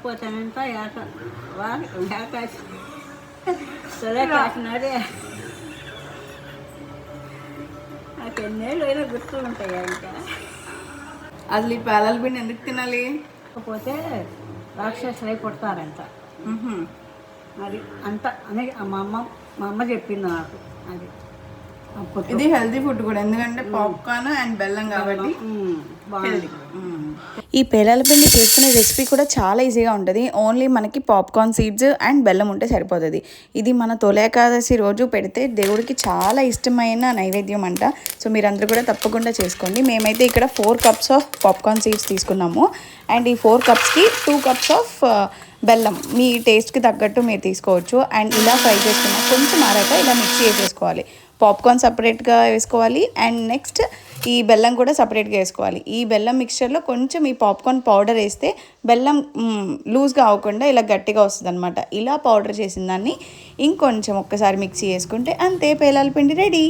అయిపోతానంట ఏకాశి కాసినాడే నాకు ఎన్నేళ్ళు అయినా గుర్తు ఉంటాయా ఇంకా. అసలు ఈ పేలాల పిండి ఎందుకు తినాలి? కాకపోతే రాక్షసులై పుడతారంట. అది అంత అని మా అమ్మ చెప్పింది నాకు. అది ఇది హెల్తీ ఫుడ్ కూడా, ఎందుకంటే పాప్కార్న్ అండ్ బెల్లం కాబట్టి హెల్తీ. ఈ పేలాల పిండి చేసుకునే రెసిపీ కూడా చాలా ఈజీగా ఉంటుంది. ఓన్లీ మనకి పాప్కార్న్ సీడ్స్ అండ్ బెల్లం ఉంటే సరిపోతుంది. ఇది మన తొలి ఏకాదశి రోజు పెడితే దేవుడికి చాలా ఇష్టమైన నైవేద్యం అంట. సో మీరందరూ కూడా తప్పకుండా చేసుకోండి. మేమైతే ఇక్కడ 4 cups ఆఫ్ పాప్కార్న్ సీడ్స్ తీసుకున్నాము. అండ్ ఈ 4 cupsకి 2 cups ఆఫ్ బెల్లం మీ టేస్ట్కి తగ్గట్టు మీరు తీసుకోవచ్చు. అండ్ ఇలా ఫ్రై చేసుకున్నాం, కొంచెం ఆరాక ఇలా మిక్సీ వేసేసుకోవాలి. పాప్కార్న్ సపరేట్గా వేసుకోవాలి అండ్ నెక్స్ట్ ఈ బెల్లం కూడా సపరేట్గా వేసుకోవాలి. ఈ బెల్లం మిక్చర్లో కొంచెం ఈ పాప్కార్న్ పౌడర్ వేస్తే బెల్లం లూజ్గా అవ్వకుండా ఇలా గట్టిగా వస్తుంది అనమాట. ఇలా పౌడర్ చేసిన దాన్ని ఇంకొంచెం ఒక్కసారి మిక్సీ వేసుకుంటే అంతే, పేలాల పిండి రెడీ.